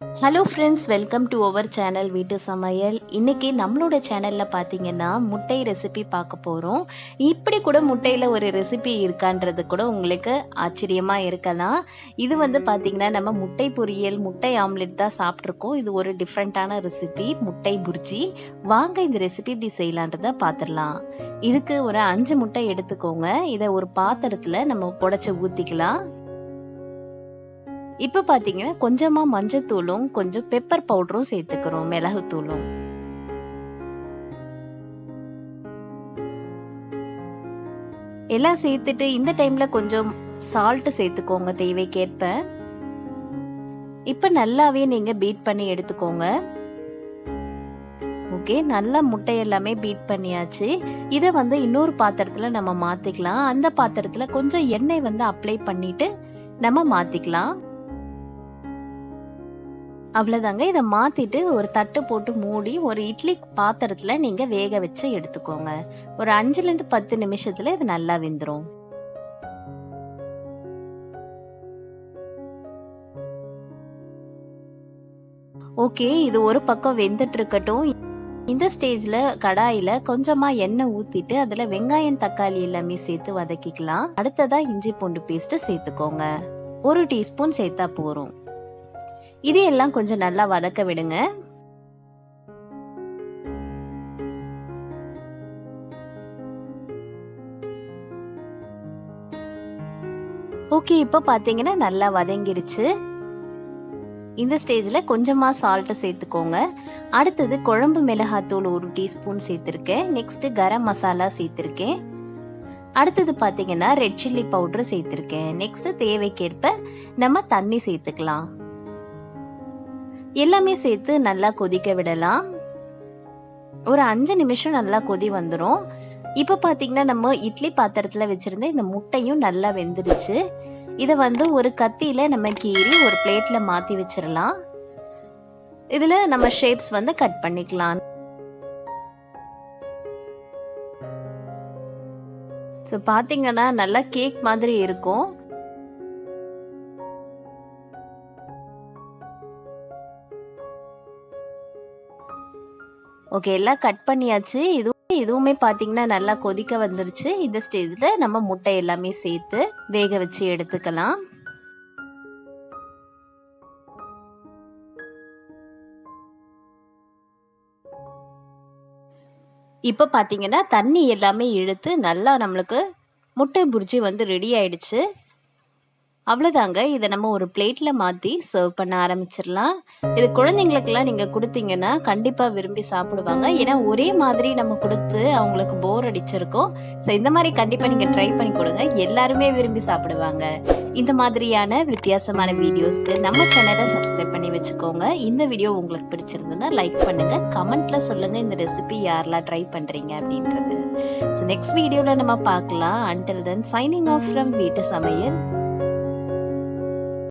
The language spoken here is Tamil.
Hello friends, welcome to our channel வீட்டு சமையல். இன்னைக்கு நம்மளோட சேனல்ல பார்த்தீங்கன்னா முட்டை ரெசிபி பார்க்க போகிறோம். இப்படி கூட முட்டையில் ஒரு ரெசிபி இருக்கான்றது கூட உங்களுக்கு ஆச்சரியமாக இருக்கலாம். இது பார்த்தீங்கன்னா நம்ம முட்டை பொரியல், முட்டை ஆம்லெட் தான் சாப்பிட்ருக்கோம். இது ஒரு டிஃப்ரெண்ட்டான ரெசிபி, முட்டை புர்ஜி. வாங்க இந்த ரெசிபி இப்படி செய்யலான்றதை பார்த்துடலாம். இதுக்கு ஒரு 5 முட்டை எடுத்துக்கோங்க. இதை ஒரு பாத்திரத்தில் நம்ம உடைச்சி ஊற்றிக்கலாம். இப்போ பார்த்தீங்கன்னா கொஞ்சமா மஞ்சத்தூளும் கொஞ்சம் பெப்பர் பவுடரும் சேர்த்துக்கிறோம், மிளகுத்தூளும். எல்லாம் சேர்த்துட்டு இந்த டைம்ல கொஞ்சம் சால்ட் சேர்த்துக்கோங்க தேவைக்கேற்ப. இப்ப நல்லாவே நீங்க பீட் பண்ணி எடுத்துக்கோங்க. ஓகே, நல்லா முட்டை எல்லாமே பீட் பண்ணியாச்சு. இதை இன்னொரு பாத்திரத்துல நம்ம மாத்திக்கலாம். அந்த பாத்திரத்துல கொஞ்சம் எண்ணெய் அப்ளை பண்ணிட்டு நம்ம மாத்திக்கலாம். அவ்வளோதாங்க. இதை மாத்திட்டு ஒரு தட்டு போட்டு மூடி ஒரு இட்லி பாத்திரத்துல நீங்க வேக வச்சு எடுத்துக்கோங்க. ஒரு 5ல இருந்து 10 நிமிஷத்துல இது நல்லா வெந்துடும். ஓகே, இது ஒரு பக்கம் வெந்துட்டு இருக்கட்டும். இந்த ஸ்டேஜ்ல கடாயில கொஞ்சமா எண்ணெய் ஊத்திட்டு அதுல வெங்காயம் தக்காளி எல்லாமே சேர்த்து வதக்கிக்கலாம். அடுத்ததா இஞ்சி பூண்டு பேஸ்ட் சேர்த்துக்கோங்க. 1 டீஸ்பூன் சேர்த்தா போறோம். இதையெல்லாம் கொஞ்சம் நல்லா வதக்க விடுங்க. ஓகே, இப்போ பாத்தீங்கன்னா நல்லா வதங்கிருச்சு. இந்த ஸ்டேஜ்ல கொஞ்சமா சால்ட் சேர்த்துக்கோங்க. அடுத்தது குழம்பு மிளகாத்தூள் 1 டீஸ்பூன் சேர்த்திருக்கேன். நெக்ஸ்ட் கரம் மசாலா சேர்த்திருக்கேன். அடுத்தது பாத்தீங்கன்னா ரெட் சில்லி பவுடர் சேர்த்திருக்கேன். நெக்ஸ்ட் தேவைக்கேற்ப நம்ம தண்ணி சேர்த்துக்கலாம். எல்லாமே சேர்த்து நல்லா கொதிக்க விடலாம். ஒரு 5 நிமிஷம் நல்லா கொதி வந்துடும். இப்ப பாத்தீங்கன்னா நம்ம இட்லி பாத்திரத்துல வச்சிருந்த இந்த முட்டையும் நல்லா வெந்துருச்சு. இத ஒரு கத்தியில நம்ம கீறி ஒரு பிளேட்ல மாத்தி வச்சிடலாம். இதுல நம்ம ஷேப்ஸ் கட் பண்ணிக்கலாம். பாத்தீங்கன்னா நல்லா கேக் மாதிரி இருக்கும். ஓகே, எல்லாம் கட் பண்ணியாச்சு. இதுவுமே பாத்தீங்கன்னா நல்லா கொதிக்க வந்துருச்சு. இந்த ஸ்டேஜ்ல நம்ம முட்டை எல்லாமே சேர்த்து வேக வச்சு எடுத்துக்கலாம். இப்ப பாத்தீங்கன்னா தண்ணி எல்லாமே இழுத்து நல்லா நம்மளுக்கு முட்டை புர்ஜி ரெடி ஆயிடுச்சு. அவ்வளோதாங்க. இதை நம்ம ஒரு பிளேட்ல மாத்தி சர்வ் பண்ண ஆரம்பிச்சிடலாம். இது குழந்தைங்களுக்கெல்லாம் நீங்க கொடுத்தீங்கன்னா கண்டிப்பா விரும்பி சாப்பிடுவாங்க. ஏன்னா ஒரே மாதிரி நம்ம கொடுத்து அவங்களுக்கு போர் அடிச்சிருக்கோம். ஸோ இந்த மாதிரி கண்டிப்பா நீங்க ட்ரை பண்ணி கொடுங்க. எல்லாருமே விரும்பி சாப்பிடுவாங்க. இந்த மாதிரியான வித்தியாசமான வீடியோஸ்க்கு நம்ம சேனலை சப்ஸ்கிரைப் பண்ணி வச்சுக்கோங்க. இந்த வீடியோ உங்களுக்கு பிடிச்சிருந்ததுன்னா லைக் பண்ணுங்க. கமெண்ட்ல சொல்லுங்க இந்த ரெசிபி யாரெல்லாம் ட்ரை பண்றீங்க அப்படின்றது. ஸோ நெக்ஸ்ட் வீடியோல நம்ம பார்க்கலாம். Until then signing off from வீட்டு சமையல்.